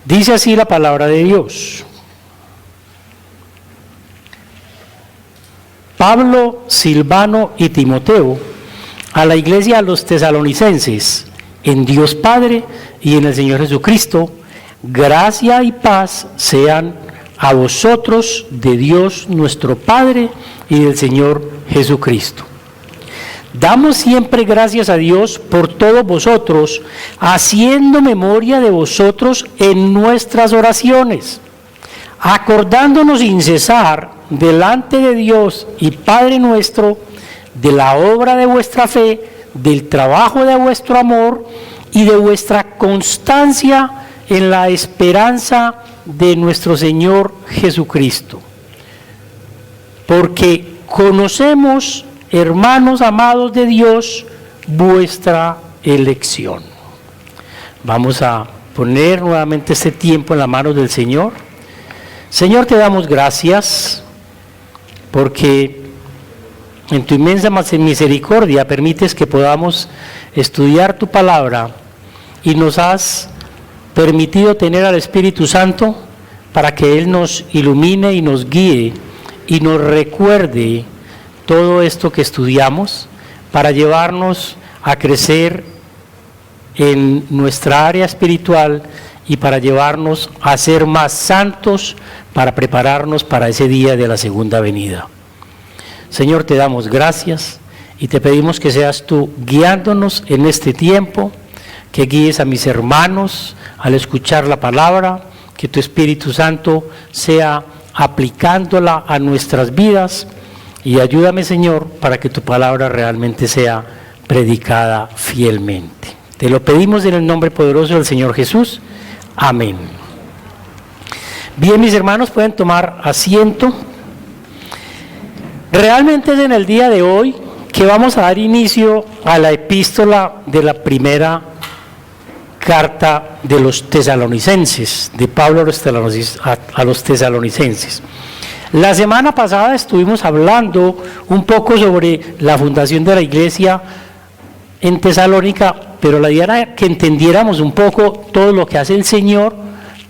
Dice así la palabra de Dios. Pablo, Silvano y Timoteo, a la iglesia de los tesalonicenses, en Dios Padre y en el Señor Jesucristo, gracia y paz sean a vosotros de Dios nuestro Padre y del Señor Jesucristo. Damos siempre gracias a Dios por todos vosotros, haciendo memoria de vosotros en nuestras oraciones, acordándonos sin cesar delante de Dios y Padre nuestro, de la obra de vuestra fe, del trabajo de vuestro amor y de vuestra constancia en la esperanza de nuestro Señor Jesucristo. Porque conocemos, hermanos amados de Dios, vuestra elección. Vamos a poner nuevamente este tiempo en las manos del Señor. Señor, te damos gracias porque en tu inmensa misericordia permites que podamos estudiar tu palabra y nos has permitido tener al Espíritu Santo para que Él nos ilumine y nos guíe y nos recuerde todo esto que estudiamos para llevarnos a crecer en nuestra área espiritual y para llevarnos a ser más santos, para prepararnos para ese día de la segunda venida. Señor, te damos gracias y te pedimos que seas tú guiándonos en este tiempo, que guíes a mis hermanos al escuchar la palabra, que tu Espíritu Santo sea aplicándola a nuestras vidas y ayúdame, Señor, para que tu palabra realmente sea predicada fielmente. Te lo pedimos en el nombre poderoso del Señor Jesús. Amén. Bien, mis hermanos, pueden tomar asiento. Realmente es en el día de hoy que vamos a dar inicio a la epístola de la primera carta de los tesalonicenses, de Pablo a los tesalonicenses. La semana pasada estuvimos hablando un poco sobre la fundación de la iglesia en Tesalónica, pero la idea era que entendiéramos un poco todo lo que hace el Señor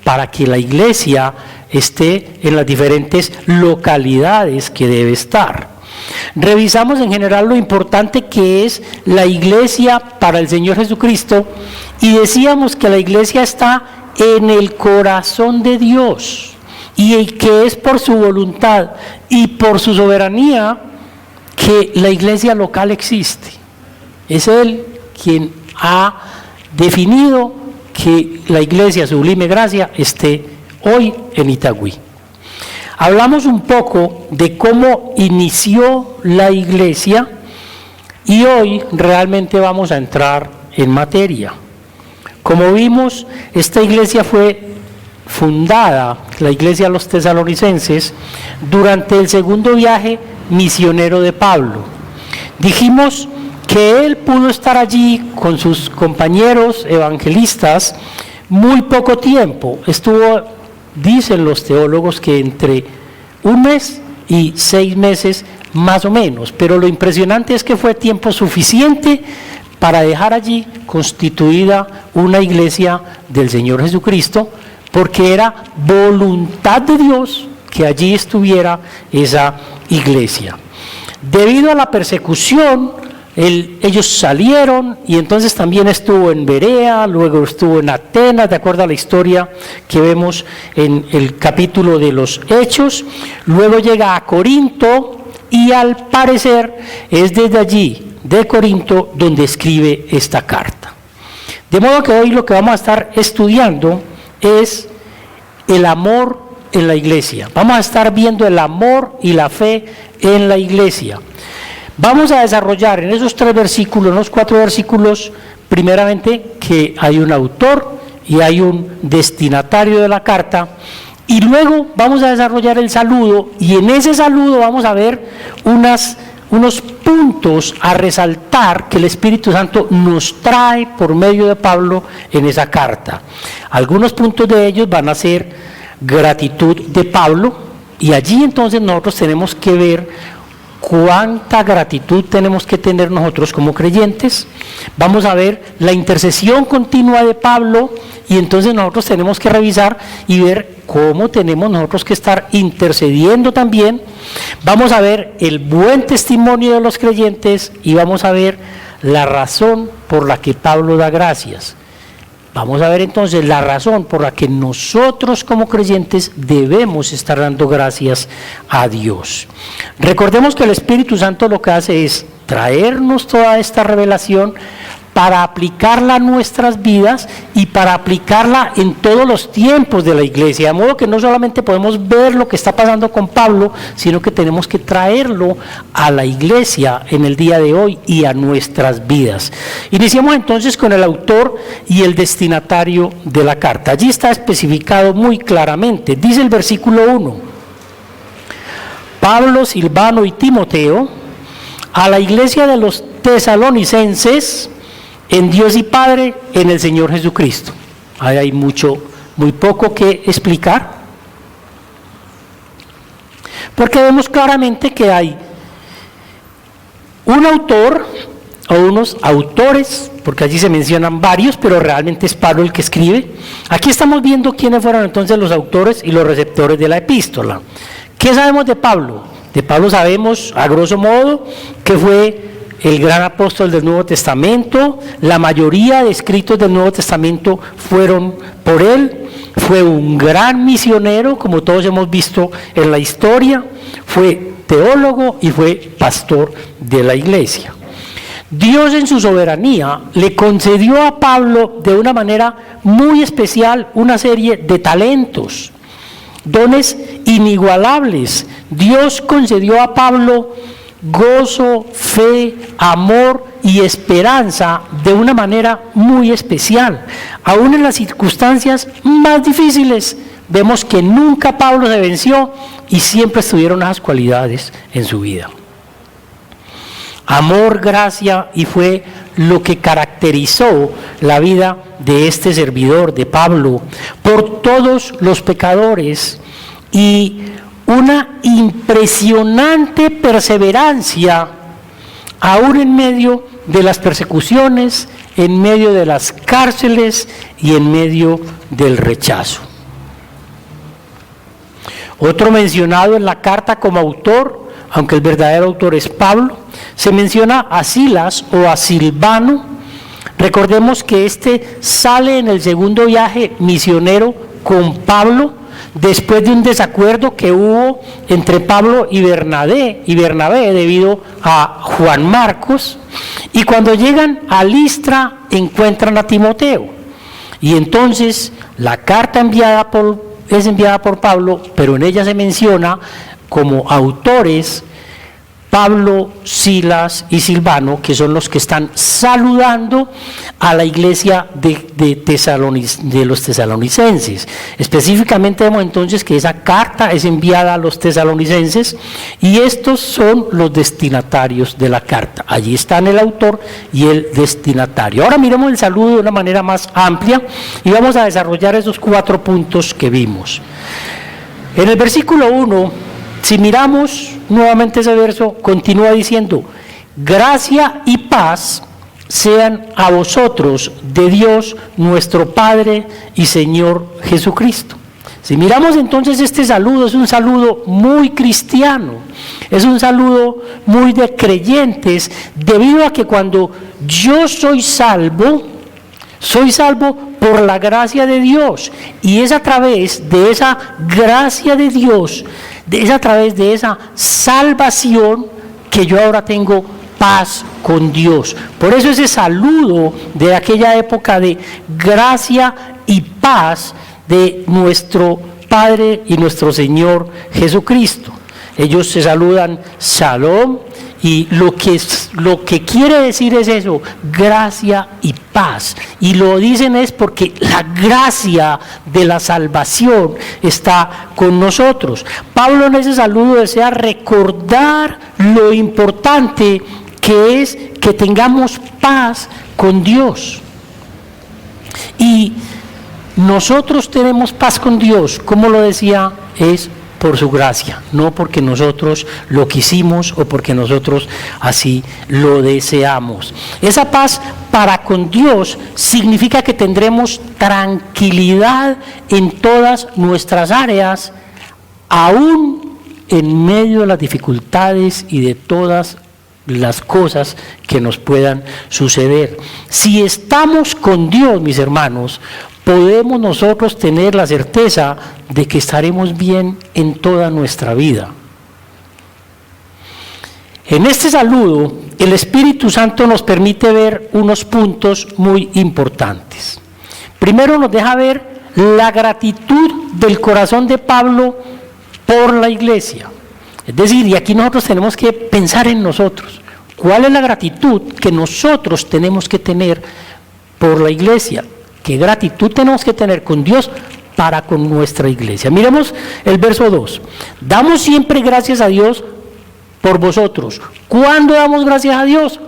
para que la iglesia esté en las diferentes localidades que debe estar. Revisamos en general lo importante que es la iglesia para el Señor Jesucristo y decíamos que la iglesia está en el corazón de Dios y que es por su voluntad y por su soberanía que la iglesia local existe. Es Él quien ha definido que la iglesia Sublime Gracia esté hoy en Itagüí. Hablamos un poco de cómo inició la iglesia y hoy realmente vamos a entrar en materia. Como vimos, esta iglesia fue fundada, la iglesia de los tesalonicenses, durante el segundo viaje misionero de Pablo. Dijimos que él pudo estar allí con sus compañeros evangelistas muy poco tiempo. Estuvo, dicen los teólogos, que entre 1 mes y 6 meses más o menos, pero lo impresionante es que fue tiempo suficiente para dejar allí constituida una iglesia del Señor Jesucristo, porque era voluntad de Dios que allí estuviera esa iglesia. Debido a la persecución, ellos salieron y entonces también estuvo en Berea, luego estuvo en Atenas, de acuerdo a la historia que vemos en el capítulo de los Hechos, luego llega a Corinto y al parecer es desde allí, de Corinto, donde escribe esta carta. De modo que hoy lo que vamos a estar estudiando es el amor en la iglesia. Vamos a estar viendo el amor y la fe en la iglesia. Vamos a desarrollar en esos 3 versículos, en los 4 versículos, primeramente que hay un autor y hay un destinatario de la carta, y luego vamos a desarrollar el saludo, y en ese saludo vamos a ver unos puntos a resaltar que el Espíritu Santo nos trae por medio de Pablo en esa carta. Algunos puntos de ellos van a ser gratitud de Pablo, y allí entonces nosotros tenemos que ver cuánta gratitud tenemos que tener nosotros como creyentes. Vamos a ver la intercesión continua de Pablo y entonces nosotros tenemos que revisar y ver cómo tenemos nosotros que estar intercediendo también. Vamos a ver el buen testimonio de los creyentes y vamos a ver la razón por la que Pablo da gracias. Vamos a ver entonces la razón por la que nosotros como creyentes debemos estar dando gracias a Dios. Recordemos que el Espíritu Santo lo que hace es traernos toda esta revelación para aplicarla a nuestras vidas y para aplicarla en todos los tiempos de la iglesia, de modo que no solamente podemos ver lo que está pasando con Pablo, sino que tenemos que traerlo a la iglesia en el día de hoy y a nuestras vidas. Iniciamos entonces con el autor y el destinatario de la carta. Allí está especificado muy claramente, dice el versículo 1, Pablo, Silvano y Timoteo, a la iglesia de los tesalonicenses, en Dios y Padre, en el Señor Jesucristo. Ahí hay muy poco que explicar, porque vemos claramente que hay un autor o unos autores, porque allí se mencionan varios, pero realmente es Pablo el que escribe. Aquí estamos viendo quiénes fueron entonces los autores y los receptores de la epístola. ¿Qué sabemos de Pablo? De Pablo sabemos, a grosso modo, que fue el gran apóstol del Nuevo Testamento. La mayoría de escritos del Nuevo Testamento fueron por él. Fue un gran misionero, como todos hemos visto en la historia. Fue teólogo y fue pastor de la iglesia. Dios en su soberanía le concedió a Pablo de una manera muy especial una serie de talentos, dones inigualables. Dios concedió a Pablo gozo, fe, amor y esperanza de una manera muy especial. Aún en las circunstancias más difíciles, vemos que nunca Pablo se venció y siempre estuvieron esas cualidades en su vida. Amor, gracia, y fue lo que caracterizó la vida de este servidor, de Pablo, por todos los pecadores, y una impresionante perseverancia, aún en medio de las persecuciones, en medio de las cárceles y en medio del rechazo. Otro mencionado en la carta como autor, aunque el verdadero autor es Pablo, se menciona a Silas o a Silvano. Recordemos que este sale en el segundo viaje misionero con Pablo, después de un desacuerdo que hubo entre Pablo y Bernabé debido a Juan Marcos, y cuando llegan a Listra encuentran a Timoteo, y entonces la carta es enviada por Pablo, pero en ella se menciona como autores Pablo, Silas y Silvano, que son los que están saludando a la iglesia de los tesalonicenses. Específicamente vemos entonces que esa carta es enviada a los tesalonicenses y estos son los destinatarios de la carta. Allí están el autor y el destinatario. Ahora miremos el saludo de una manera más amplia y vamos a desarrollar esos 4 puntos que vimos. En el versículo 1, si miramos nuevamente ese verso, continúa diciendo, gracia y paz sean a vosotros de Dios nuestro Padre y Señor Jesucristo. Si miramos entonces este saludo, es un saludo muy cristiano, es un saludo muy de creyentes, debido a que cuando yo soy salvo por la gracia de Dios, y es a través de esa gracia de Dios, es a través de esa salvación que yo ahora tengo paz con Dios. Por eso ese saludo de aquella época de gracia y paz de nuestro Padre y nuestro Señor Jesucristo. Ellos se saludan Shalom, y lo que quiere decir es eso, gracia y paz. Y lo dicen es porque la gracia de la salvación está con nosotros. Pablo en ese saludo desea recordar lo importante que es que tengamos paz con Dios. Y nosotros tenemos paz con Dios, como lo decía, es por su gracia, no porque nosotros lo quisimos o porque nosotros así lo deseamos. Esa paz para con Dios significa que tendremos tranquilidad en todas nuestras áreas, aún en medio de las dificultades y de todas las cosas que nos puedan suceder. Si estamos con Dios, mis hermanos, podemos nosotros tener la certeza de que estaremos bien en toda nuestra vida. En este saludo, el Espíritu Santo nos permite ver unos puntos muy importantes. Primero nos deja ver la gratitud del corazón de Pablo por la iglesia. Es decir, y aquí nosotros tenemos que pensar en nosotros. ¿Cuál es la gratitud que nosotros tenemos que tener por la iglesia? ¿Qué gratitud tenemos que tener con Dios para con nuestra iglesia? Miremos el verso 2. Damos siempre gracias a Dios por vosotros. ¿Cuándo damos gracias a Dios?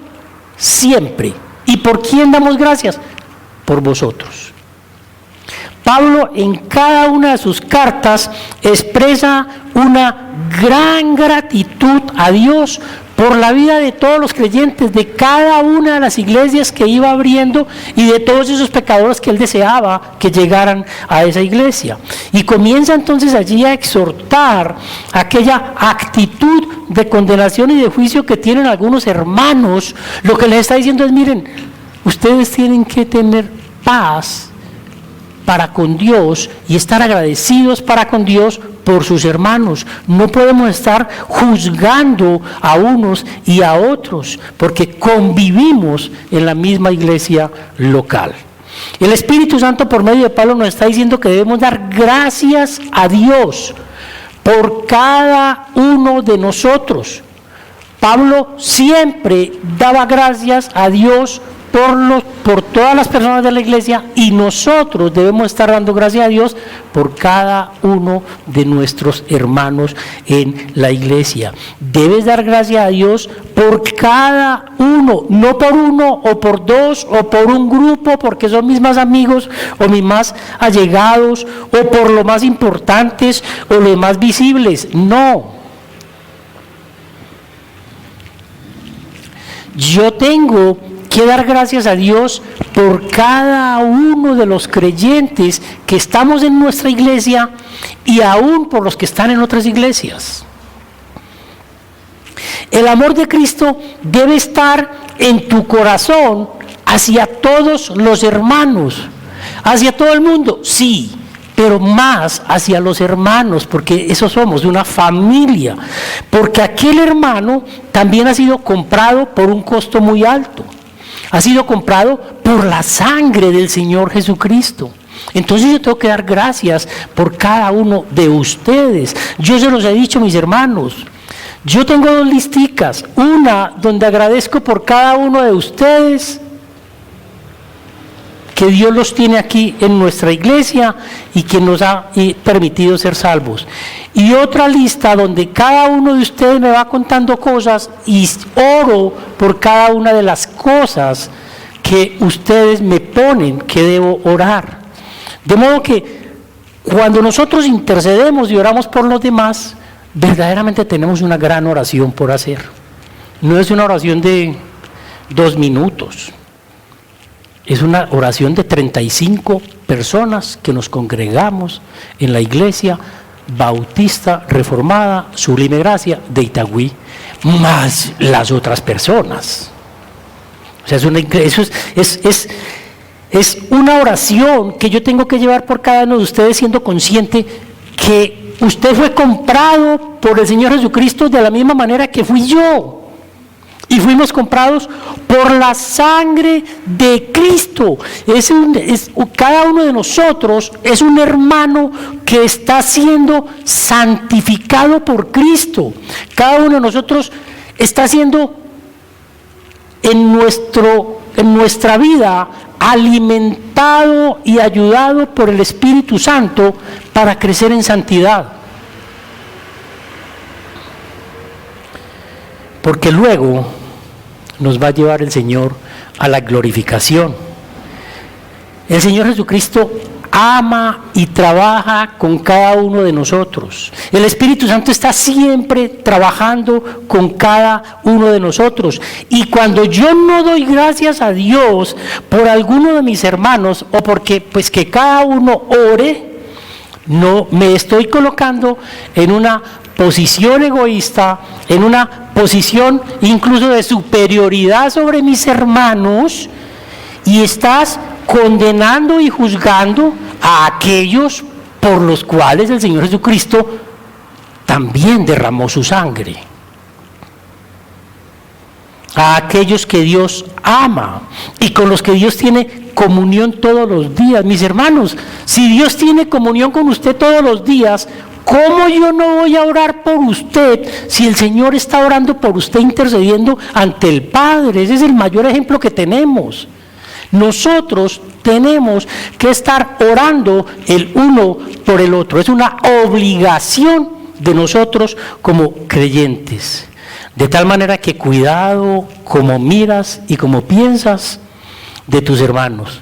Siempre. ¿Y por quién damos gracias? Por vosotros. Pablo en cada una de sus cartas expresa una gran gratitud a Dios por la vida de todos los creyentes, de cada una de las iglesias que iba abriendo y de todos esos pecadores que él deseaba que llegaran a esa iglesia. Y comienza entonces allí a exhortar aquella actitud de condenación y de juicio que tienen algunos hermanos. Lo que les está diciendo es, miren, ustedes tienen que tener paz para con Dios y estar agradecidos para con Dios por sus hermanos. No podemos estar juzgando a unos y a otros, porque convivimos en la misma iglesia local. El Espíritu Santo por medio de Pablo nos está diciendo que debemos dar gracias a Dios por cada uno de nosotros. Pablo siempre daba gracias a Dios por todas las personas de la iglesia, y nosotros debemos estar dando gracias a Dios por cada uno de nuestros hermanos en la iglesia. Debes dar gracias a Dios por cada uno, no por uno o por dos o por un grupo porque son mis más amigos o mis más allegados o por los más importantes o los más visibles. No. Yo tengo que dar gracias a Dios por cada uno de los creyentes que estamos en nuestra iglesia y aún por los que están en otras iglesias. El amor de Cristo debe estar en tu corazón hacia todos los hermanos, hacia todo el mundo, sí, pero más hacia los hermanos, porque eso somos, de una familia, porque aquel hermano también ha sido comprado por un costo muy alto. Ha sido comprado por la sangre del Señor Jesucristo. Entonces yo tengo que dar gracias por cada uno de ustedes. Yo se los he dicho, mis hermanos. Yo tengo dos listicas. Una donde agradezco por cada uno de ustedes, que Dios los tiene aquí en nuestra iglesia y que nos ha permitido ser salvos. Y otra lista donde cada uno de ustedes me va contando cosas y oro por cada una de las cosas que ustedes me ponen que debo orar. De modo que cuando nosotros intercedemos y oramos por los demás, verdaderamente tenemos una gran oración por hacer. No es una oración de 2 minutos. Es una oración de 35 personas que nos congregamos en la iglesia Bautista Reformada Sublime Gracia de Itagüí, más las otras personas. O sea, es una oración que yo tengo que llevar por cada uno de ustedes, siendo consciente que usted fue comprado por el Señor Jesucristo de la misma manera que fui yo. Y fuimos comprados por la sangre de Cristo. Cada uno de nosotros es un hermano que está siendo santificado por Cristo. Cada uno de nosotros está siendo en nuestra vida alimentado y ayudado por el Espíritu Santo para crecer en santidad. Porque luego nos va a llevar el Señor a la glorificación. El Señor Jesucristo ama y trabaja con cada uno de nosotros. El Espíritu Santo está siempre trabajando con cada uno de nosotros. Y cuando yo no doy gracias a Dios por alguno de mis hermanos, o porque pues que cada uno ore, no me estoy colocando en una posición egoísta, en una posición incluso de superioridad sobre mis hermanos, y estás condenando y juzgando a aquellos por los cuales el Señor Jesucristo también derramó su sangre, a aquellos que Dios ama y con los que Dios tiene comunión todos los días. Mis hermanos, si Dios tiene comunión con usted todos los días, ¿cómo yo no voy a orar por usted si el Señor está orando por usted, intercediendo ante el Padre? Ese es el mayor ejemplo que tenemos. Nosotros tenemos que estar orando el uno por el otro. Es una obligación de nosotros como creyentes. De tal manera que cuidado como miras y como piensas de tus hermanos,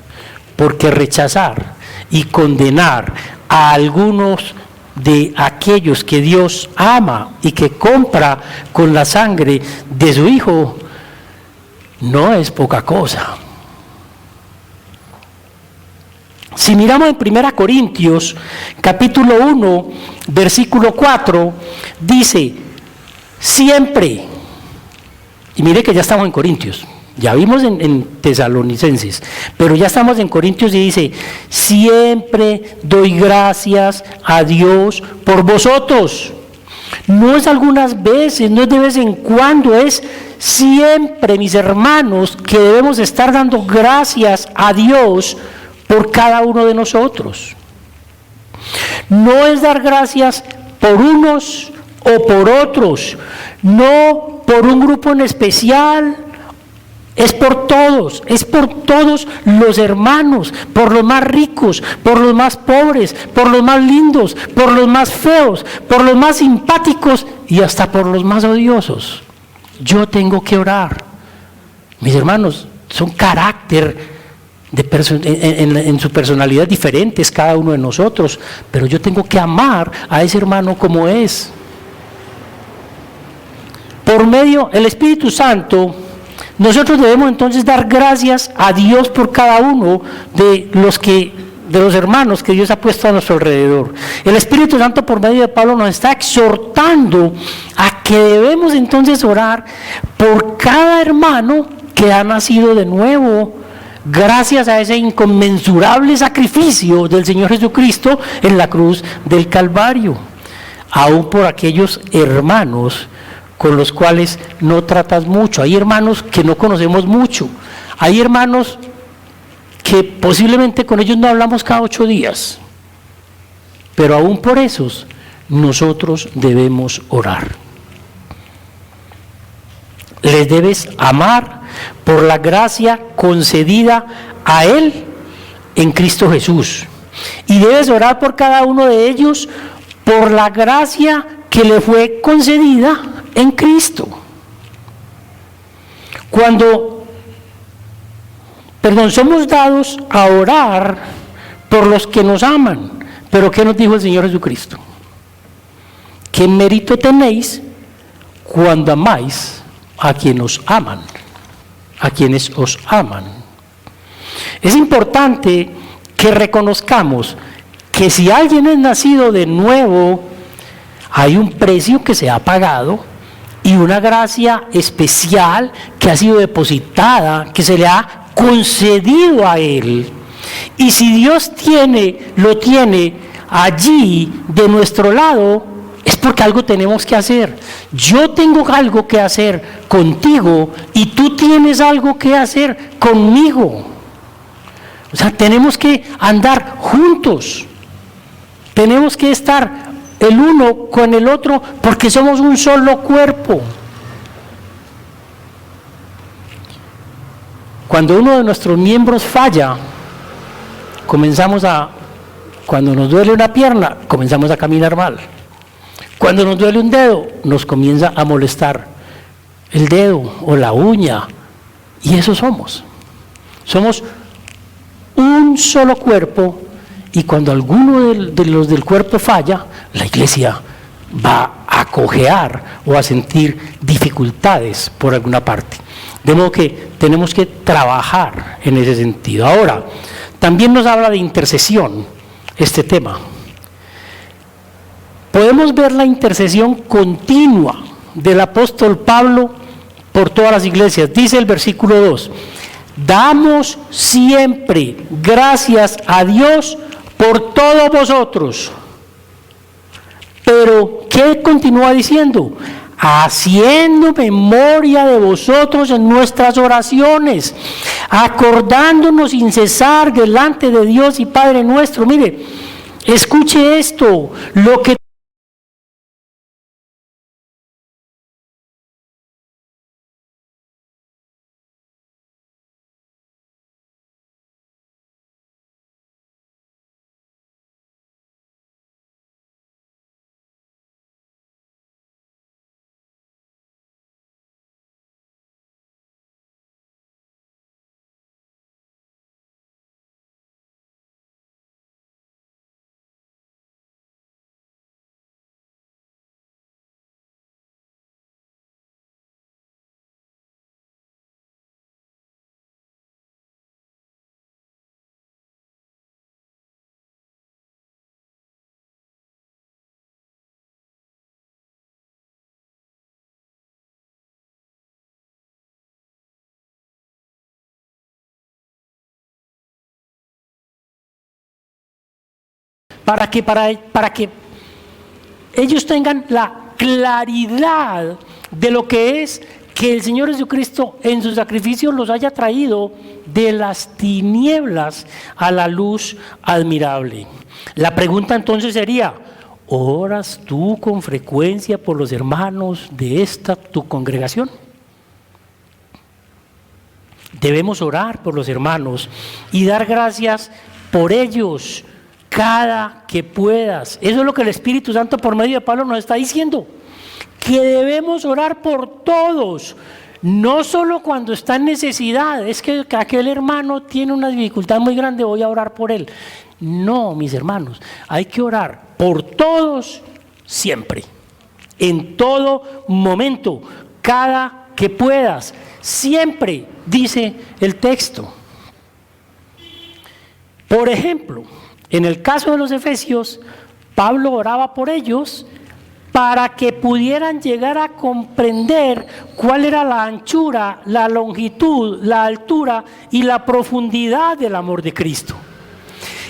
porque rechazar y condenar a algunos de aquellos que Dios ama y que compra con la sangre de su Hijo no es poca cosa. Si miramos en 1 Corintios, capítulo 1, versículo 4, dice, siempre, y mire que ya estamos en Corintios, ya vimos en Tesalonicenses, pero ya estamos en Corintios y dice, siempre doy gracias a Dios por vosotros. No es algunas veces, no es de vez en cuando, es siempre, mis hermanos, que debemos estar dando gracias a Dios por cada uno de nosotros. No es dar gracias por unos o por otros, no por un grupo en especial, es por todos los hermanos, por los más ricos, por los más pobres, por los más lindos, por los más feos, por los más simpáticos y hasta por los más odiosos. Yo tengo que orar. Mis hermanos, son carácter en su personalidad diferentes cada uno de nosotros, pero yo tengo que amar a ese hermano como es. Por medio del Espíritu Santo, nosotros debemos entonces dar gracias a Dios por cada uno de los hermanos que Dios ha puesto a nuestro alrededor. El Espíritu Santo por medio de Pablo nos está exhortando a que debemos entonces orar por cada hermano que ha nacido de nuevo, gracias a ese inconmensurable sacrificio del Señor Jesucristo en la cruz del Calvario, aún por aquellos hermanos con los cuales no tratas mucho. Hay hermanos que no conocemos mucho, hay hermanos que posiblemente con ellos no hablamos cada 8 días, pero aún por esos nosotros debemos orar. Les debes amar por la gracia concedida a Él en Cristo Jesús. Y debes orar por cada uno de ellos por la gracia que le fue concedida en Cristo. Somos dados a orar por los que nos aman. Pero ¿qué nos dijo el Señor Jesucristo? ¿Qué mérito tenéis cuando amáis a quienes os aman? A quienes os aman. Es importante que reconozcamos que si alguien es nacido de nuevo, hay un precio que se ha pagado y una gracia especial que ha sido depositada, que se le ha concedido a él. Y si Dios lo tiene allí de nuestro lado, es porque algo tenemos que hacer. Yo tengo algo que hacer contigo y tú tienes algo que hacer conmigo. O sea, tenemos que andar juntos. Tenemos que estar el uno con el otro porque somos un solo cuerpo. Cuando uno de nuestros miembros falla, cuando nos duele una pierna, comenzamos a caminar mal. Cuando nos duele un dedo, nos comienza a molestar el dedo o la uña. Y eso somos. Somos un solo cuerpo Y cuando alguno de los del cuerpo falla, la iglesia va a cojear o a sentir dificultades por alguna parte. De modo que tenemos que trabajar en ese sentido. Ahora, también nos habla de intercesión este tema. Podemos ver la intercesión continua del apóstol Pablo por todas las iglesias. Dice el versículo 2, damos siempre gracias a Dios por todos vosotros. Pero, ¿qué continúa diciendo? Haciendo memoria de vosotros en nuestras oraciones, acordándonos sin cesar delante de Dios y Padre nuestro. Mire, escuche esto, lo que para que ellos tengan la claridad de lo que es que el Señor Jesucristo en su sacrificio los haya traído de las tinieblas a la luz admirable. La pregunta entonces sería, ¿oras tú con frecuencia por los hermanos de esta tu congregación? Debemos orar por los hermanos y dar gracias por ellos cada que puedas. Eso es lo que el Espíritu Santo por medio de Pablo nos está diciendo, que debemos orar por todos, no solo cuando está en necesidad. Es que aquel hermano tiene una dificultad muy grande, voy a orar por él. No, mis hermanos, hay que orar por todos siempre, en todo momento, cada que puedas, siempre, dice el texto. Por ejemplo, en el caso de los efesios, Pablo oraba por ellos para que pudieran llegar a comprender cuál era la anchura, la longitud, la altura y la profundidad del amor de Cristo.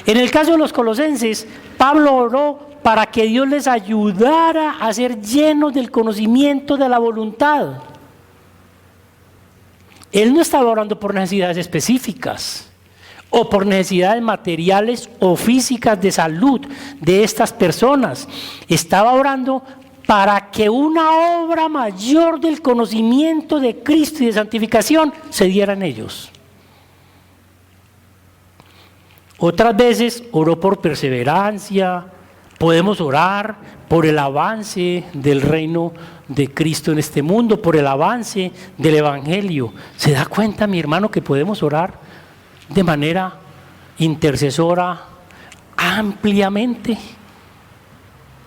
En el caso de los colosenses, Pablo oró para que Dios les ayudara a ser llenos del conocimiento de la voluntad. Él no estaba orando por necesidades específicas o por necesidades materiales o físicas de salud de estas personas. Estaba orando para que una obra mayor del conocimiento de Cristo y de santificación se diera en ellos. Otras veces oró por perseverancia. Podemos orar por el avance del reino de Cristo en este mundo, por el avance del Evangelio. ¿Se da cuenta, mi hermano, que podemos orar de manera intercesora ampliamente?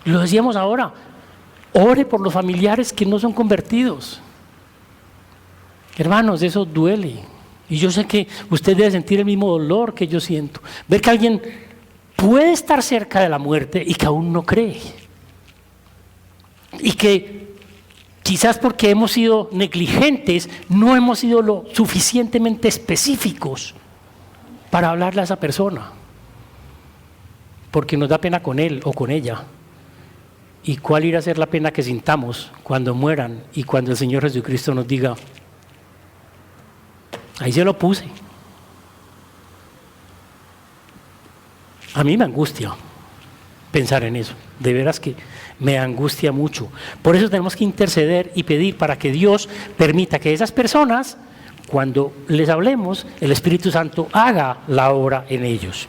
Lo decíamos ahora, ore por los familiares que no son convertidos. Hermanos, eso duele. Y yo sé que usted debe sentir el mismo dolor que yo siento. Ver que alguien puede estar cerca de la muerte y que aún no cree. Y que quizás porque hemos sido negligentes, no hemos sido lo suficientemente específicos para hablarle a esa persona, porque nos da pena con él o con ella. ¿Y cuál irá a ser la pena que sintamos cuando mueran y cuando el Señor Jesucristo nos diga, ahí se lo puse? A mí me angustia pensar en eso, de veras que me angustia mucho. Por eso tenemos que interceder y pedir para que Dios permita que esas personas, cuando les hablemos, el Espíritu Santo haga la obra en ellos.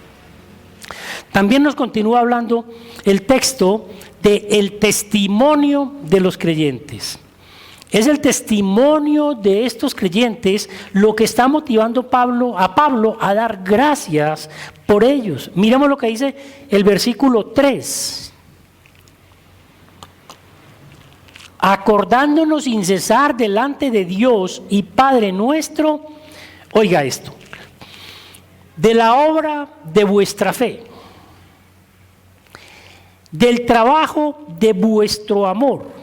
También nos continúa hablando el texto del testimonio de los creyentes. Es el testimonio de estos creyentes lo que está motivando a Pablo a dar gracias por ellos. Miremos lo que dice el versículo 3. Acordándonos sin cesar delante de Dios y Padre nuestro, oiga esto, de la obra de vuestra fe, del trabajo de vuestro amor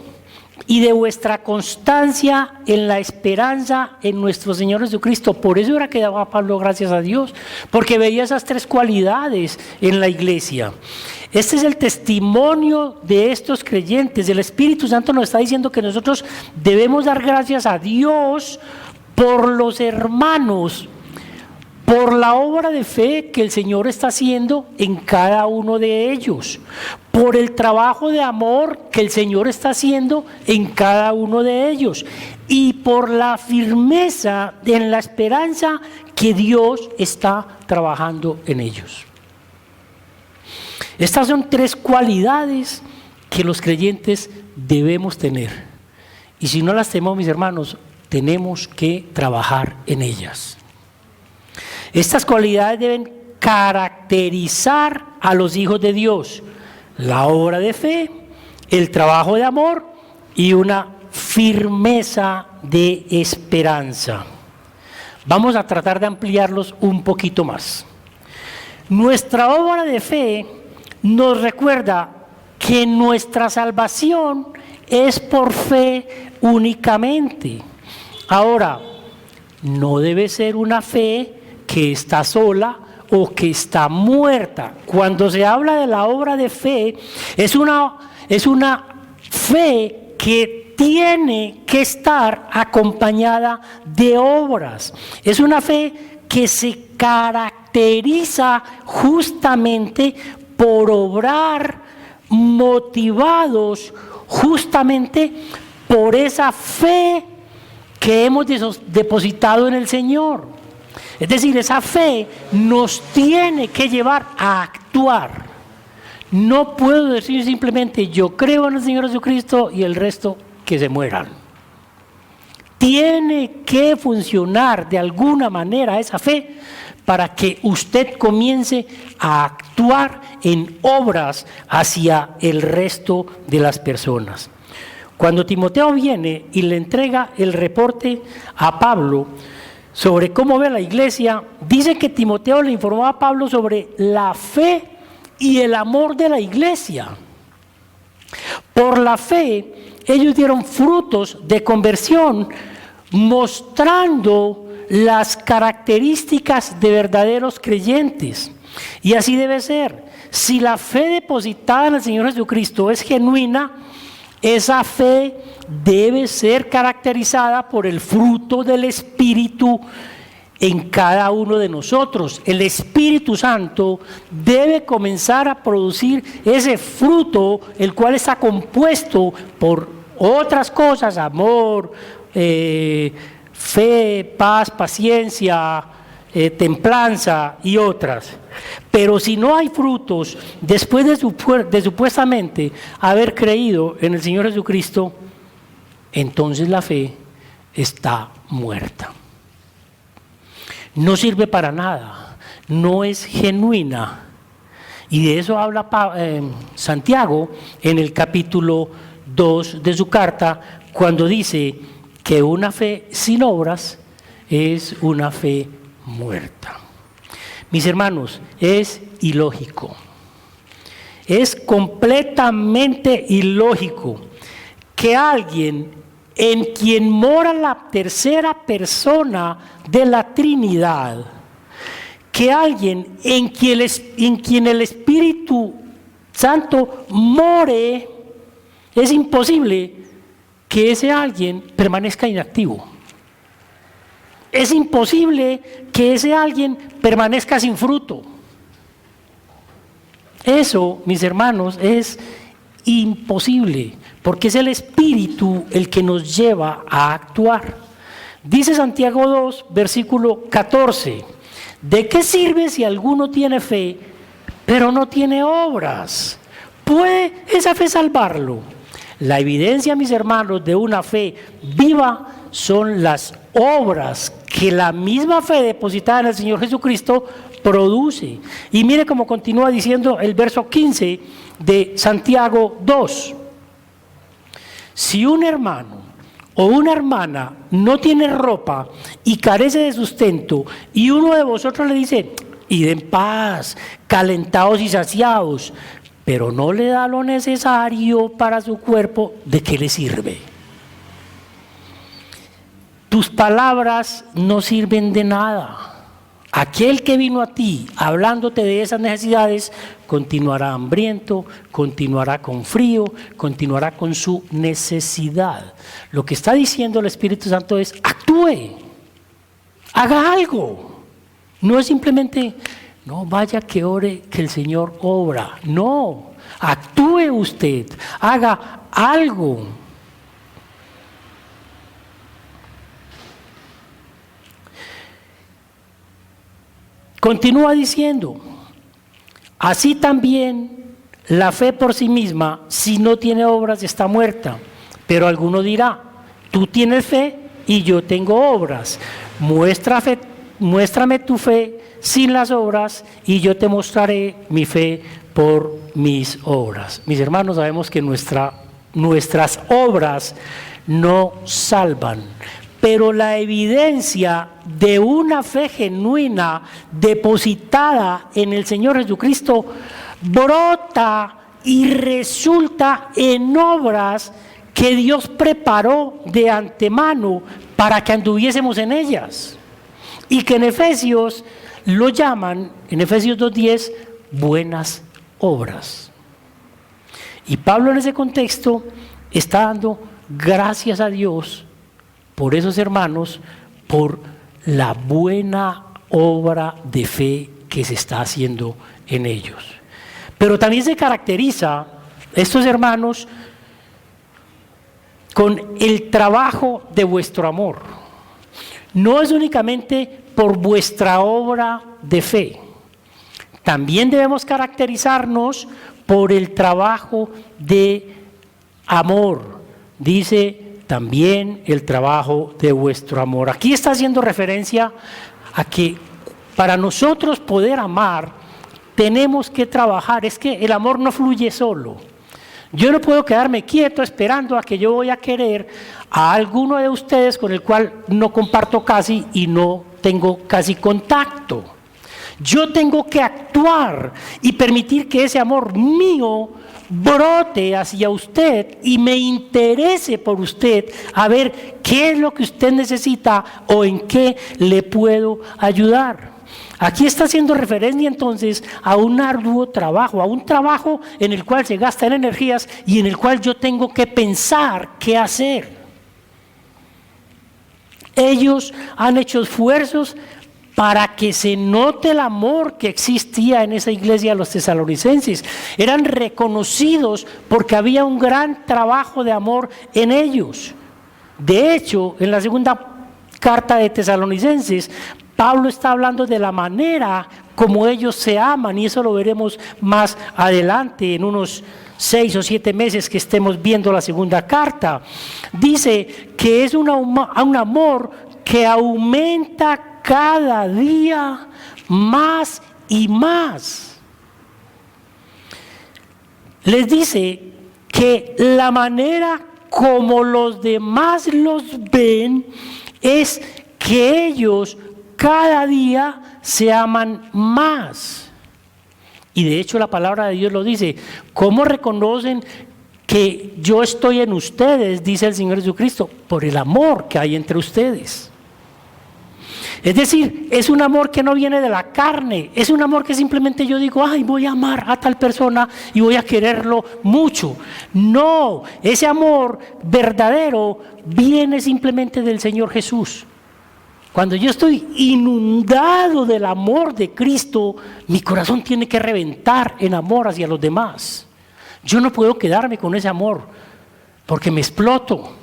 y de vuestra constancia en la esperanza en nuestro Señor Jesucristo. Por eso era que daba Pablo gracias a Dios, porque veía esas tres cualidades en la iglesia. Este es el testimonio de estos creyentes. El Espíritu Santo nos está diciendo que nosotros debemos dar gracias a Dios por los hermanos, por la obra de fe que el Señor está haciendo en cada uno de ellos, por el trabajo de amor que el Señor está haciendo en cada uno de ellos y por la firmeza en la esperanza que Dios está trabajando en ellos. Estas son tres cualidades que los creyentes debemos tener, y si no las tenemos, mis hermanos, tenemos que trabajar en ellas. Estas cualidades deben caracterizar a los hijos de Dios: la obra de fe, el trabajo de amor y una firmeza de esperanza. Vamos a tratar de ampliarlos un poquito más. Nuestra obra de fe nos recuerda que nuestra salvación es por fe únicamente. Ahora, no debe ser una fe que está sola o que está muerta. Cuando se habla de la obra de fe, es una fe que tiene que estar acompañada de obras. Es una fe que se caracteriza justamente por obrar motivados justamente por esa fe que hemos depositado en el Señor. Es decir, esa fe nos tiene que llevar a actuar. No puedo decir simplemente yo creo en el Señor Jesucristo y el resto que se mueran. Tiene que funcionar de alguna manera esa fe para que usted comience a actuar en obras hacia el resto de las personas. Cuando Timoteo viene y le entrega el reporte a Pablo sobre cómo ve la iglesia, dice que Timoteo le informó a Pablo sobre la fe y el amor de la iglesia. Por la fe, ellos dieron frutos de conversión, mostrando las características de verdaderos creyentes. Y así debe ser. Si la fe depositada en el Señor Jesucristo es genuina, esa fe debe ser caracterizada por el fruto del Espíritu en cada uno de nosotros. El Espíritu Santo debe comenzar a producir ese fruto, el cual está compuesto por otras cosas: amor, fe, paz, paciencia, templanza y otras. Pero si no hay frutos después de supuestamente haber creído en el Señor Jesucristo, entonces la fe está muerta. No sirve para nada, no es genuina. Y de eso habla Santiago en el capítulo 2 de su carta, cuando dice que una fe sin obras es una fe muerta. Mis hermanos, es ilógico, es completamente ilógico que alguien en quien mora la tercera persona de la Trinidad, que alguien en quien el Espíritu Santo more, es imposible que ese alguien permanezca inactivo. Es imposible que ese alguien permanezca sin fruto. Eso, mis hermanos, es imposible, porque es el Espíritu el que nos lleva a actuar. Dice Santiago 2, versículo 14, ¿de qué sirve si alguno tiene fe, pero no tiene obras? ¿Puede esa fe salvarlo? La evidencia, mis hermanos, de una fe viva son las obras que la misma fe depositada en el Señor Jesucristo produce. Y mire cómo continúa diciendo el verso 15 de Santiago 2. Si un hermano o una hermana no tiene ropa y carece de sustento, y uno de vosotros le dice, id en paz, calentados y saciados, pero no le da lo necesario para su cuerpo, ¿de qué le sirve? Tus palabras no sirven de nada. Aquel que vino a ti hablándote de esas necesidades continuará hambriento, continuará con frío, continuará con su necesidad. Lo que está diciendo el Espíritu Santo es: actúe, haga algo. No es simplemente, no, vaya que ore, que el Señor obra. No, actúe usted, haga algo. Continúa diciendo, así también la fe por sí misma, si no tiene obras, está muerta. Pero alguno dirá, tú tienes fe y yo tengo obras. Muéstrame tu fe sin las obras y yo te mostraré mi fe por mis obras. Mis hermanos, sabemos que nuestras obras no salvan. Pero la evidencia de una fe genuina depositada en el Señor Jesucristo brota y resulta en obras que Dios preparó de antemano para que anduviésemos en ellas. Y que en Efesios lo llaman, en Efesios 2:10, buenas obras. Y Pablo en ese contexto está dando gracias a Dios por esos hermanos, por la buena obra de fe que se está haciendo en ellos. Pero también se caracteriza estos hermanos con el trabajo de vuestro amor. No es únicamente por vuestra obra de fe. También debemos caracterizarnos por el trabajo de amor. Dice también el trabajo de vuestro amor. Aquí está haciendo referencia a que para nosotros poder amar tenemos que trabajar. Es que el amor no fluye solo. Yo no puedo quedarme quieto esperando a que yo voy a querer a alguno de ustedes con el cual no comparto casi y no tengo casi contacto. Yo tengo que actuar y permitir que ese amor mío brote hacia usted y me interese por usted, a ver qué es lo que usted necesita o en qué le puedo ayudar. Aquí está haciendo referencia entonces a un arduo trabajo, a un trabajo en el cual se gastan energías y en el cual yo tengo que pensar qué hacer. Ellos han hecho esfuerzos para que se note el amor que existía en esa iglesia de los tesalonicenses. Eran reconocidos porque había un gran trabajo de amor en ellos. De hecho, en la segunda carta de Tesalonicenses, Pablo está hablando de la manera como ellos se aman, y eso lo veremos más adelante en unos 6 o 7 meses que estemos viendo la segunda carta. Dice que es un amor que aumenta cada día más y más. Les dice que la manera como los demás los ven es que ellos cada día se aman más. Y de hecho la palabra de Dios lo dice. ¿Cómo reconocen que yo estoy en ustedes? Dice el Señor Jesucristo, por el amor que hay entre ustedes. Es decir, es un amor que no viene de la carne, es un amor que simplemente yo digo, ay, voy a amar a tal persona y voy a quererlo mucho. No, ese amor verdadero viene simplemente del Señor Jesús. Cuando yo estoy inundado del amor de Cristo, mi corazón tiene que reventar en amor hacia los demás. Yo no puedo quedarme con ese amor porque me exploto.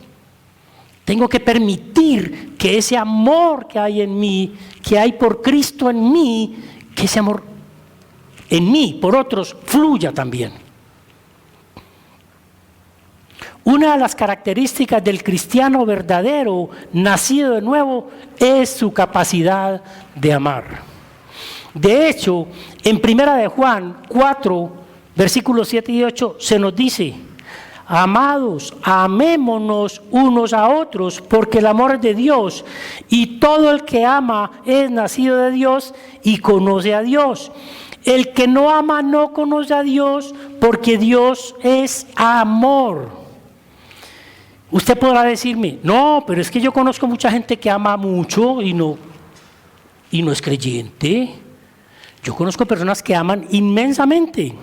Tengo que permitir que ese amor que hay en mí, que hay por Cristo en mí, que ese amor en mí, por otros, fluya también. Una de las características del cristiano verdadero, nacido de nuevo, es su capacidad de amar. De hecho, en 1 de Juan 4, versículos 7 y 8, se nos dice: amados, amémonos unos a otros, porque el amor es de Dios, y todo el que ama es nacido de Dios y conoce a Dios. El que no ama no conoce a Dios, porque Dios es amor. Usted podrá decirme: no, pero es que yo conozco mucha gente que ama mucho y no es creyente. Yo conozco personas que aman inmensamente.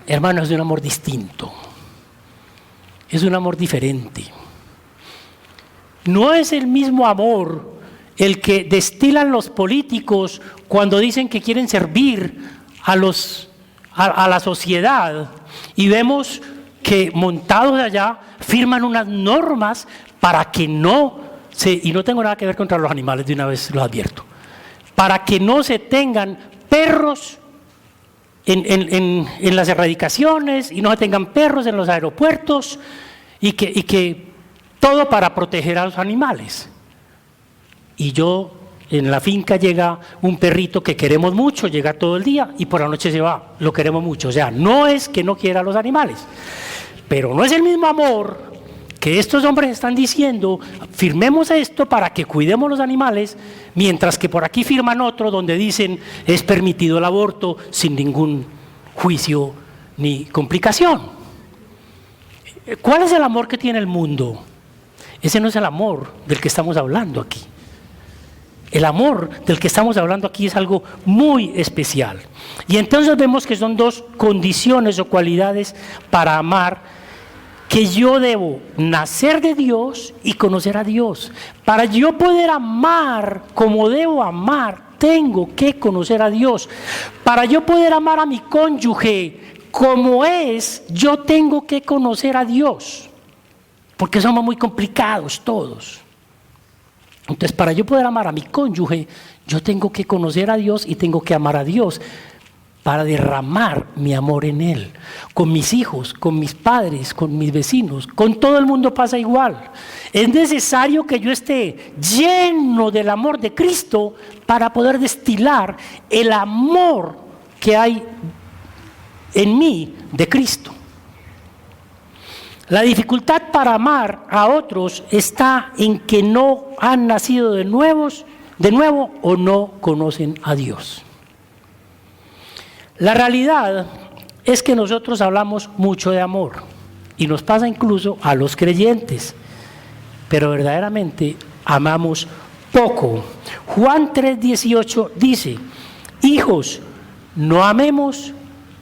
Hermano, es un amor distinto. Es un amor diferente. No es el mismo amor el que destilan los políticos cuando dicen que quieren servir a la sociedad, y vemos que montados allá firman unas normas para que y no tengo nada que ver contra los animales, de una vez lo advierto, para que no se tengan perros en las erradicaciones, y no se tengan perros en los aeropuertos, y que todo para proteger a los animales. Y en la finca llega un perrito que queremos mucho, llega todo el día y por la noche se va, lo queremos mucho. O sea, no es que no quiera a los animales, pero no es el mismo amor que estos hombres están diciendo: firmemos esto para que cuidemos los animales, mientras que por aquí firman otro donde dicen: es permitido el aborto sin ningún juicio ni complicación. ¿Cuál es el amor que tiene el mundo? Ese no es el amor del que estamos hablando aquí. El amor del que estamos hablando aquí es algo muy especial. Y entonces vemos que son dos condiciones o cualidades para amar, que yo debo nacer de Dios y conocer a Dios. Para yo poder amar como debo amar, tengo que conocer a Dios. Para yo poder amar a mi cónyuge como es, yo tengo que conocer a Dios. Porque somos muy complicados todos. Entonces, para yo poder amar a mi cónyuge, yo tengo que conocer a Dios y tengo que amar a Dios para derramar mi amor en Él. Con mis hijos, con mis padres, con mis vecinos, con todo el mundo pasa igual. Es necesario que yo esté lleno del amor de Cristo para poder destilar el amor que hay en mí de Cristo. La dificultad para amar a otros está en que no han nacido de nuevo o no conocen a Dios. La realidad es que nosotros hablamos mucho de amor y nos pasa incluso a los creyentes, pero verdaderamente amamos poco. Juan 3:18 dice: hijos, no amemos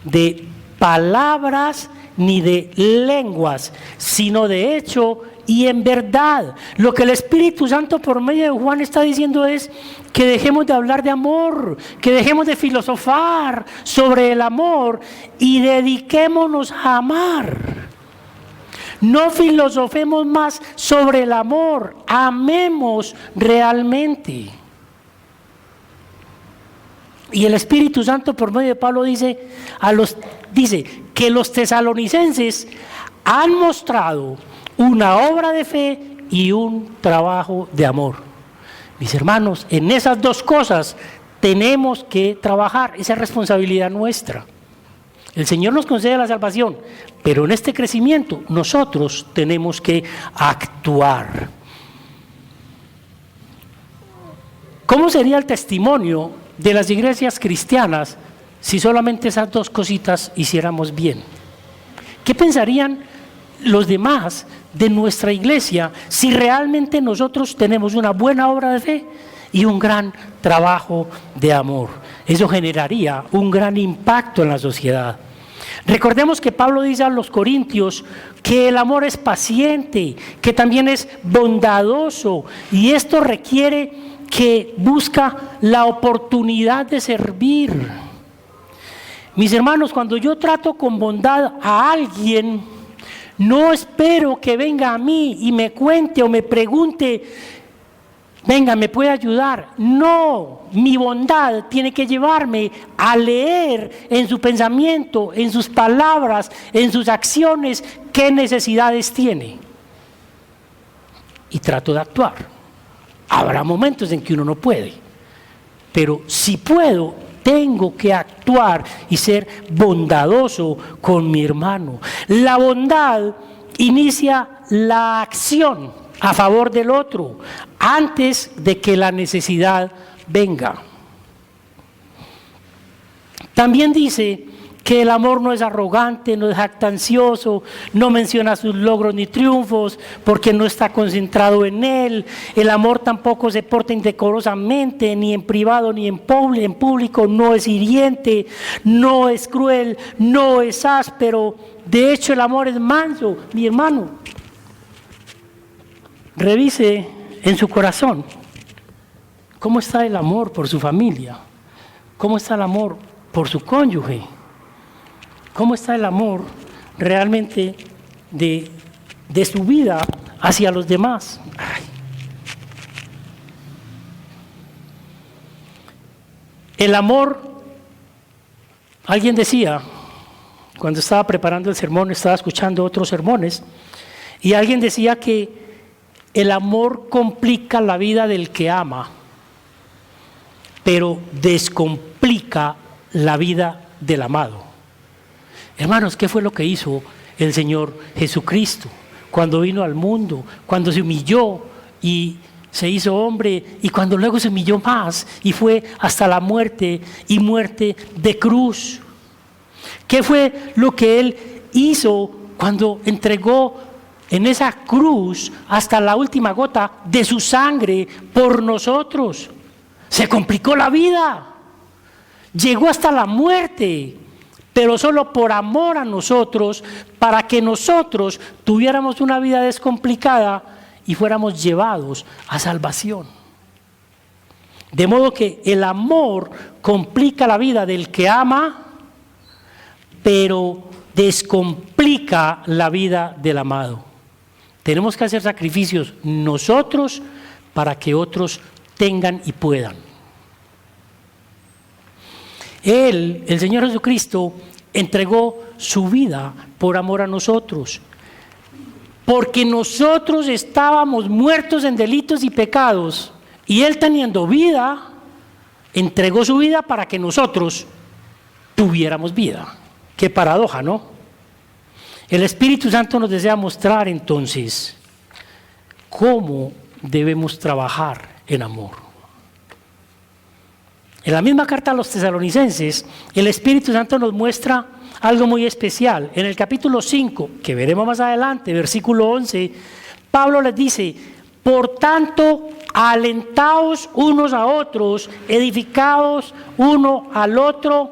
de palabras ni de lenguas, sino de hecho y en verdad. Lo que el Espíritu Santo por medio de Juan está diciendo es que dejemos de hablar de amor, que dejemos de filosofar sobre el amor y dediquémonos a amar. No filosofemos más sobre el amor, amemos realmente. Y el Espíritu Santo por medio de Pablo dice que los tesalonicenses han mostrado una obra de fe y un trabajo de amor. Mis hermanos, en esas dos cosas tenemos que trabajar, esa es responsabilidad nuestra. El Señor nos concede la salvación, pero en este crecimiento nosotros tenemos que actuar. ¿Cómo sería el testimonio de las iglesias cristianas si solamente esas dos cositas hiciéramos bien? ¿Qué pensarían los demás de nuestra iglesia si realmente nosotros tenemos una buena obra de fe y un gran trabajo de amor? Eso generaría un gran impacto en la sociedad. Recordemos que Pablo dice a los corintios que el amor es paciente, que también es bondadoso, y esto requiere que busca la oportunidad de servir. Mis hermanos, cuando yo trato con bondad a alguien, no espero que venga a mí y me cuente o me pregunte venga, ¿me puede ayudar? No, mi bondad tiene que llevarme a leer en su pensamiento, en sus palabras, en sus acciones, qué necesidades tiene. Y trato de actuar. Habrá momentos en que uno no puede, pero si puedo, tengo que actuar y ser bondadoso con mi hermano. La bondad inicia la acción a favor del otro antes de que la necesidad venga. También dice que el amor no es arrogante, no es jactancioso, no menciona sus logros ni triunfos porque no está concentrado en él. El amor tampoco se porta indecorosamente, ni en privado ni en público, no es hiriente, no es cruel, no es áspero. De hecho, el amor es manso. Mi hermano, revise en su corazón cómo está el amor por su familia, cómo está el amor por su cónyuge. ¿Cómo está el amor realmente de su vida hacia los demás? Ay. El amor, alguien decía, cuando estaba preparando el sermón, estaba escuchando otros sermones, y alguien decía que el amor complica la vida del que ama, pero descomplica la vida del amado. Hermanos, ¿qué fue lo que hizo el Señor Jesucristo cuando vino al mundo, cuando se humilló y se hizo hombre y cuando luego se humilló más y fue hasta la muerte y muerte de cruz? ¿Qué fue lo que Él hizo cuando entregó en esa cruz hasta la última gota de su sangre por nosotros? Se complicó la vida, llegó hasta la muerte, pero solo por amor a nosotros, para que nosotros tuviéramos una vida descomplicada y fuéramos llevados a salvación. De modo que el amor complica la vida del que ama, pero descomplica la vida del amado. Tenemos que hacer sacrificios nosotros para que otros tengan y puedan. Él, el Señor Jesucristo, entregó su vida por amor a nosotros, porque nosotros estábamos muertos en delitos y pecados, y Él, teniendo vida, entregó su vida para que nosotros tuviéramos vida. Qué paradoja, ¿no? El Espíritu Santo nos desea mostrar entonces cómo debemos trabajar en amor. En la misma carta a los Tesalonicenses, el Espíritu Santo nos muestra algo muy especial. En el capítulo 5, que veremos más adelante, versículo 11, Pablo les dice: por tanto, alentaos unos a otros, edificaos uno al otro,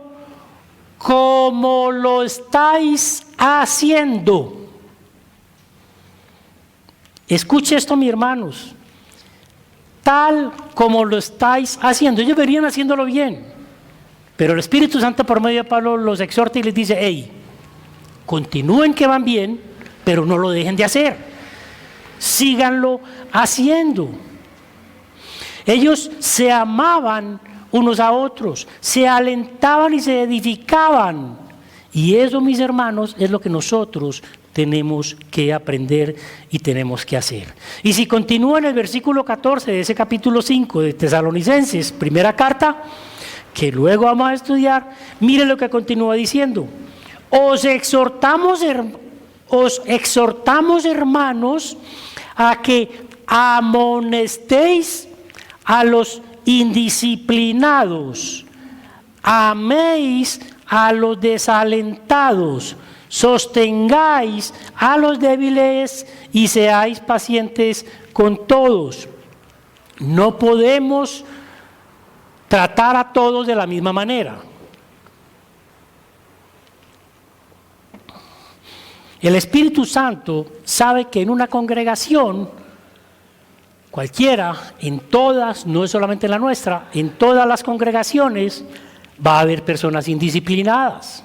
como lo estáis haciendo. Escuche esto, mis hermanos. Tal como lo estáis haciendo. Ellos venían haciéndolo bien, pero el Espíritu Santo por medio de Pablo los exhorta y les dice: hey, continúen que van bien, pero no lo dejen de hacer, síganlo haciendo. Ellos se amaban unos a otros, se alentaban y se edificaban, y eso, mis hermanos, es lo que nosotros tenemos que aprender y tenemos que hacer. Y si continúa en el versículo 14 de ese capítulo 5 de Tesalonicenses, primera carta, que luego vamos a estudiar, mire lo que continúa diciendo: os exhortamos, hermanos, a que amonestéis a los indisciplinados, améis a los desalentados, sostengáis a los débiles y seáis pacientes con todos. No podemos tratar a todos de la misma manera. El Espíritu Santo sabe que en una congregación cualquiera, en todas, no es solamente en la nuestra, en todas las congregaciones va a haber personas indisciplinadas.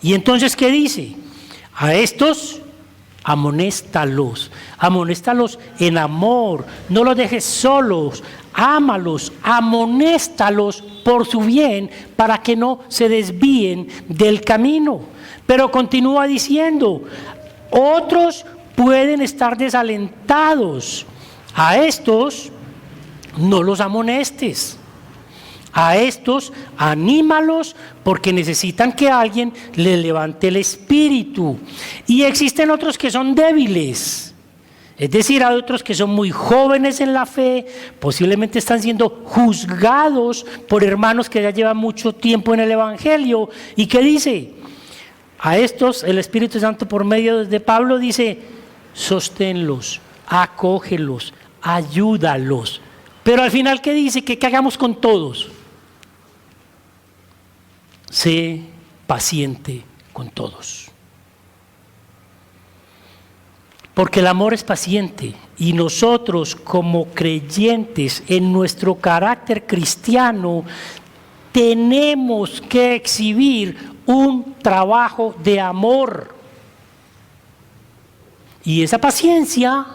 Y entonces, ¿qué dice? A estos Amonéstalos en amor, no los dejes solos, ámalos, amonéstalos por su bien para que no se desvíen del camino. Pero continúa diciendo, otros pueden estar desalentados, a estos no los amonestes. A estos anímalos porque necesitan que alguien les levante el espíritu. Y existen otros que son débiles. Es decir, hay otros que son muy jóvenes en la fe, posiblemente están siendo juzgados por hermanos que ya llevan mucho tiempo en el Evangelio. ¿Y qué dice? A estos el Espíritu Santo por medio de Pablo dice, sosténlos, acógelos, ayúdalos. Pero al final, ¿qué dice? ¿Qué hagamos con todos? Sé paciente con todos. Porque el amor es paciente y nosotros como creyentes en nuestro carácter cristiano tenemos que exhibir un trabajo de amor. Y esa paciencia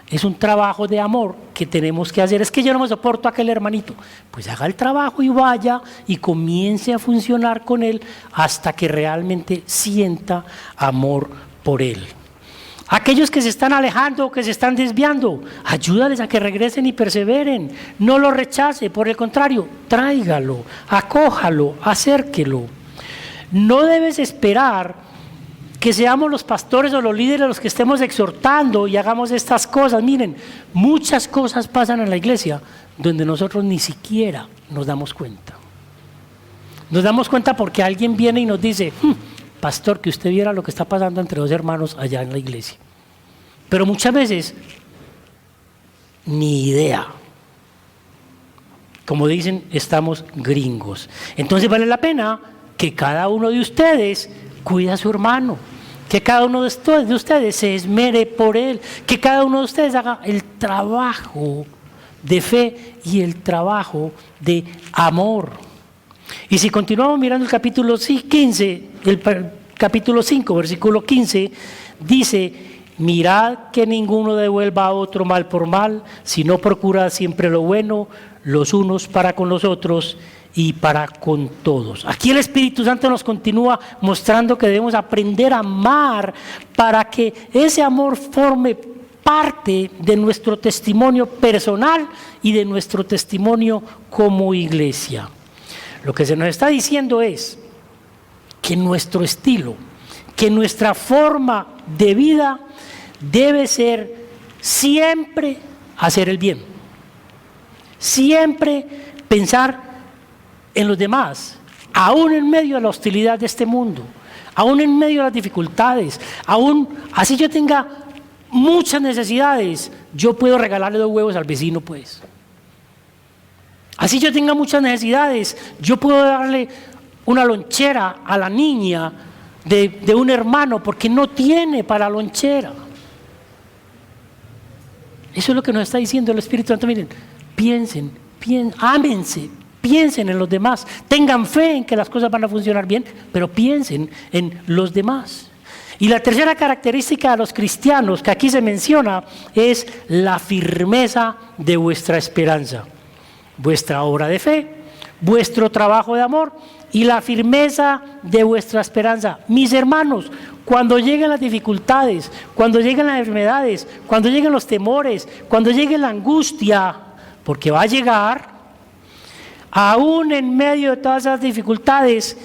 es un trabajo de amor que tenemos que hacer. Es que yo no me soporto a aquel hermanito. Pues haga el trabajo y vaya y comience a funcionar con él hasta que realmente sienta amor por él. Aquellos que se están alejando, que se están desviando, ayúdales a que regresen y perseveren. No lo rechace, por el contrario, tráigalo, acójalo, acérquelo. No debes esperar que seamos los pastores o los líderes los que estemos exhortando y hagamos estas cosas. Miren, muchas cosas pasan en la iglesia donde nosotros ni siquiera nos damos cuenta. Nos damos cuenta porque alguien viene y nos dice, pastor, que usted viera lo que está pasando entre dos hermanos allá en la iglesia. Pero muchas veces, ni idea. Como dicen, estamos gringos. Entonces vale la pena que cada uno de ustedes cuide a su hermano, que cada uno de ustedes se esmere por él, que cada uno de ustedes haga el trabajo de fe y el trabajo de amor. Y si continuamos mirando el capítulo 15, el capítulo 5, versículo 15, dice, mirad que ninguno devuelva a otro mal por mal, sino procurad siempre lo bueno, los unos para con los otros y para con todos. Aquí el Espíritu Santo nos continúa mostrando que debemos aprender a amar para que ese amor forme parte de nuestro testimonio personal y de nuestro testimonio como iglesia. Lo que se nos está diciendo es que nuestro estilo, que nuestra forma de vida debe ser siempre hacer el bien, siempre pensar en los demás, aún en medio de la hostilidad de este mundo, aún en medio de las dificultades, aún así yo tenga muchas necesidades, yo puedo regalarle 2 huevos al vecino, pues. Así yo tenga muchas necesidades, yo puedo darle una lonchera a la niña de un hermano porque no tiene para lonchera. Eso es lo que nos está diciendo el Espíritu Santo. Miren, piensen, ámense, piensen en los demás, tengan fe en que las cosas van a funcionar bien, pero piensen en los demás. Y la tercera característica de los cristianos que aquí se menciona es la firmeza de vuestra esperanza, vuestra obra de fe, vuestro trabajo de amor y la firmeza de vuestra esperanza. Mis hermanos, cuando lleguen las dificultades, cuando lleguen las enfermedades, cuando lleguen los temores, cuando llegue la angustia, porque va a llegar, aún en medio de todas esas dificultades,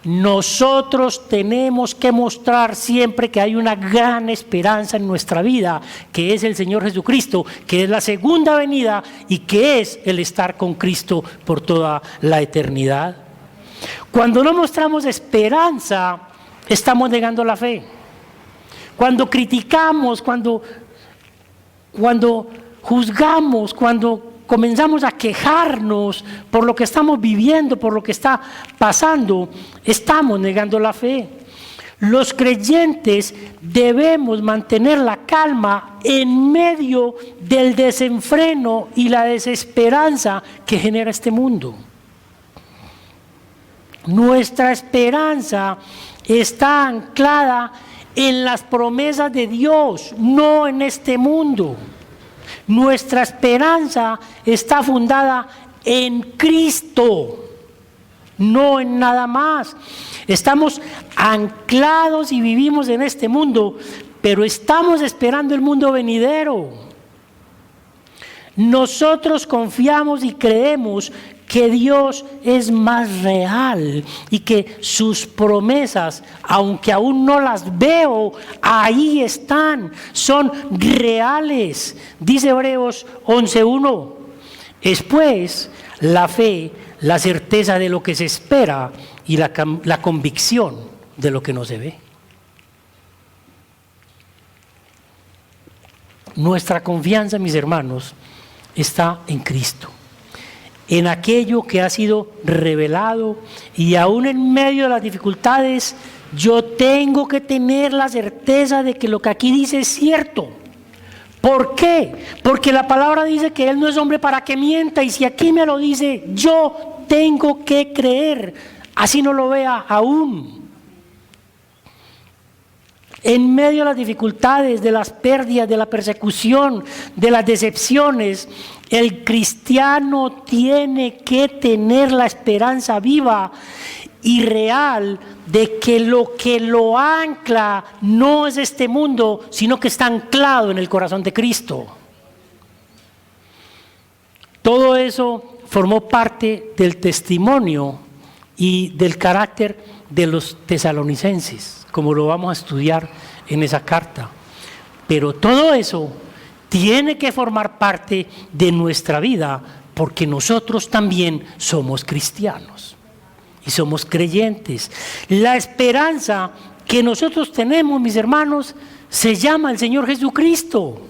nosotros tenemos que mostrar siempre que hay una gran esperanza en nuestra vida, que es el Señor Jesucristo, que es la segunda venida y que es el estar con Cristo por toda la eternidad. Cuando no mostramos esperanza, estamos negando la fe. Cuando criticamos, cuando juzgamos, cuando comenzamos a quejarnos por lo que estamos viviendo, por lo que está pasando, estamos negando la fe. Los creyentes debemos mantener la calma en medio del desenfreno y la desesperanza que genera este mundo. Nuestra esperanza está anclada en las promesas de Dios, no en este mundo. Nuestra esperanza está fundada en Cristo, no en nada más. Estamos anclados y vivimos en este mundo, pero estamos esperando el mundo venidero. Nosotros confiamos y creemos que Dios es más real y que sus promesas, aunque aún no las veo, ahí están, son reales. Dice Hebreos 11:1. Es pues la fe, la certeza de lo que se espera y la convicción de lo que no se ve. Nuestra confianza, mis hermanos, está en Cristo, en aquello que ha sido revelado, y aún en medio de las dificultades yo tengo que tener la certeza de que lo que aquí dice es cierto. ¿Por qué? Porque la palabra dice que Él no es hombre para que mienta, y si aquí me lo dice, yo tengo que creer, así no lo vea aún. En medio de las dificultades, de las pérdidas, de la persecución, de las decepciones, el cristiano tiene que tener la esperanza viva y real de que lo ancla no es este mundo, sino que está anclado en el corazón de Cristo. Todo eso formó parte del testimonio y del carácter de los tesalonicenses, como lo vamos a estudiar en esa carta. Pero todo eso tiene que formar parte de nuestra vida, porque nosotros también somos cristianos y somos creyentes. La esperanza que nosotros tenemos, mis hermanos, se llama el Señor Jesucristo,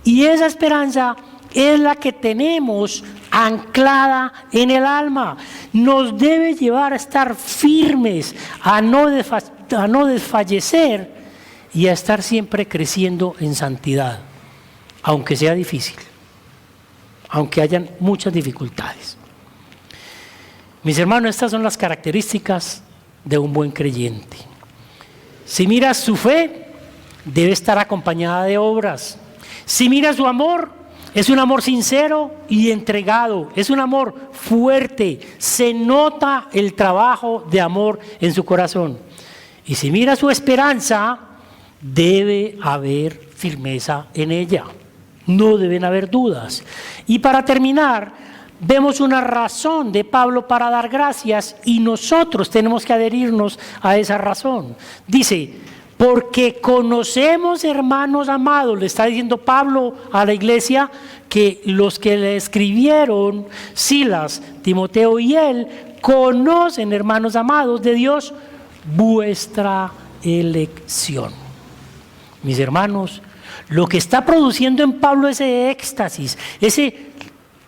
y esa esperanza es la que tenemos anclada en el alma. Nos debe llevar a estar firmes, a no desfallecer y a estar siempre creciendo en santidad, aunque sea difícil, aunque hayan muchas dificultades. Mis hermanos, estas son las características de un buen creyente. Si miras su fe, debe estar acompañada de obras. Si miras su amor, es un amor sincero y entregado, es un amor fuerte, se nota el trabajo de amor en su corazón. Y si mira su esperanza, debe haber firmeza en ella, no deben haber dudas. Y para terminar, vemos una razón de Pablo para dar gracias, y nosotros tenemos que adherirnos a esa razón. Dice: porque conocemos, hermanos amados, le está diciendo Pablo a la iglesia, que los que le escribieron, Silas, Timoteo y él, conocen, hermanos amados de Dios, vuestra elección. Mis hermanos, lo que está produciendo en Pablo ese éxtasis, ese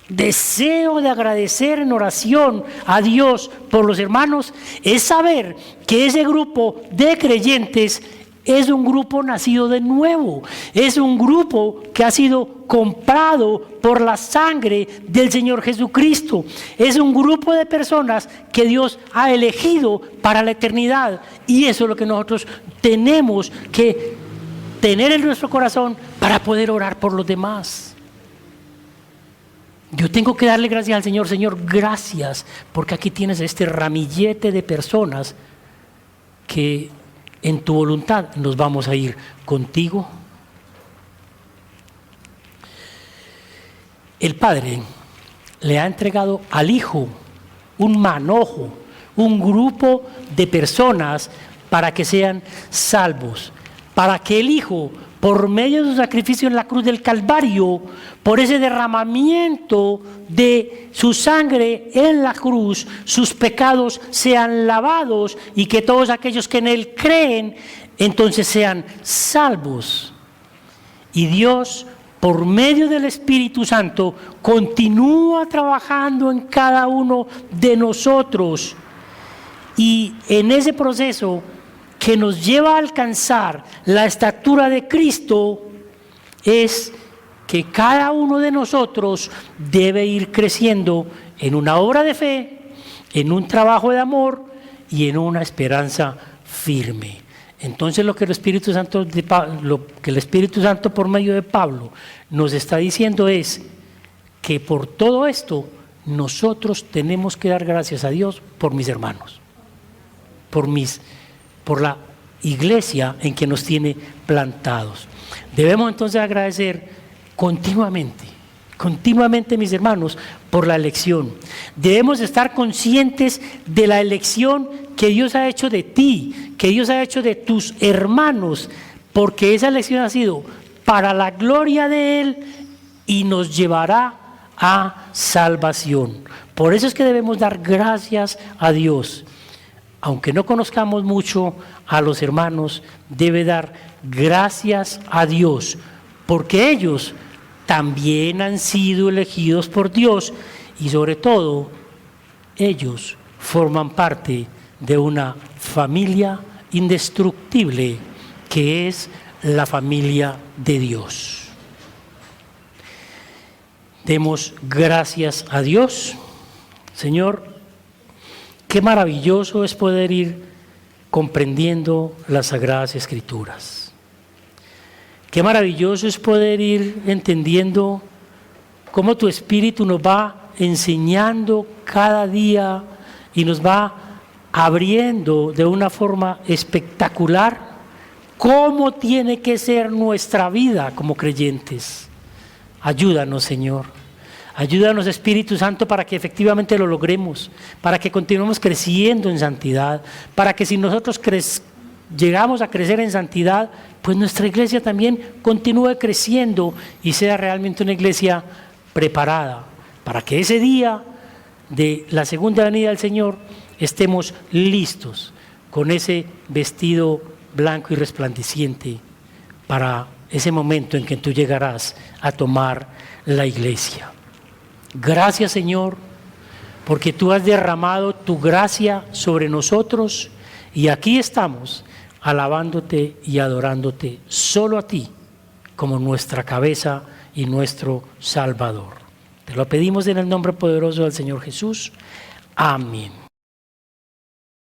deseo de agradecer en oración a Dios por los hermanos, es saber que ese grupo de creyentes es un grupo nacido de nuevo, es un grupo que ha sido comprado por la sangre del Señor Jesucristo, es un grupo de personas que Dios ha elegido para la eternidad, y eso es lo que nosotros tenemos que tener en nuestro corazón para poder orar por los demás. Yo tengo que darle gracias al Señor: Señor, gracias, porque aquí tienes este ramillete de personas que en tu voluntad nos vamos a ir contigo. El Padre le ha entregado al Hijo un manojo, un grupo de personas para que sean salvos, para que el Hijo, por medio de su sacrificio en la cruz del Calvario, por ese derramamiento de su sangre en la cruz, sus pecados sean lavados, y que todos aquellos que en Él creen, entonces sean salvos. Y Dios, por medio del Espíritu Santo, continúa trabajando en cada uno de nosotros, y en ese proceso que nos lleva a alcanzar la estatura de Cristo, es que cada uno de nosotros debe ir creciendo en una obra de fe, en un trabajo de amor y en una esperanza firme. Entonces lo que el Espíritu Santo por medio de Pablo nos está diciendo es que por todo esto nosotros tenemos que dar gracias a Dios por mis hermanos, por la iglesia en que nos tiene plantados. Debemos entonces agradecer continuamente, mis hermanos, por la elección. Debemos estar conscientes de la elección que Dios ha hecho de ti, que Dios ha hecho de tus hermanos, porque esa elección ha sido para la gloria de Él y nos llevará a salvación. Por eso es que debemos dar gracias a Dios. Aunque no conozcamos mucho a los hermanos, debe dar gracias a Dios, porque ellos también han sido elegidos por Dios y sobre todo ellos forman parte de una familia indestructible que es la familia de Dios. Demos gracias a Dios. Señor, qué maravilloso es poder ir comprendiendo las Sagradas Escrituras. Qué maravilloso es poder ir entendiendo cómo tu Espíritu nos va enseñando cada día y nos va abriendo de una forma espectacular cómo tiene que ser nuestra vida como creyentes. Ayúdanos, Señor. Ayúdanos, Espíritu Santo, para que efectivamente lo logremos, para que continuemos creciendo en santidad, para que si nosotros llegamos a crecer en santidad, pues nuestra iglesia también continúe creciendo y sea realmente una iglesia preparada, para que ese día de la segunda venida del Señor estemos listos con ese vestido blanco y resplandeciente para ese momento en que tú llegarás a tomar la iglesia. Gracias, Señor, porque tú has derramado tu gracia sobre nosotros y aquí estamos alabándote y adorándote solo a ti como nuestra cabeza y nuestro Salvador. Te lo pedimos en el nombre poderoso del Señor Jesús. Amén.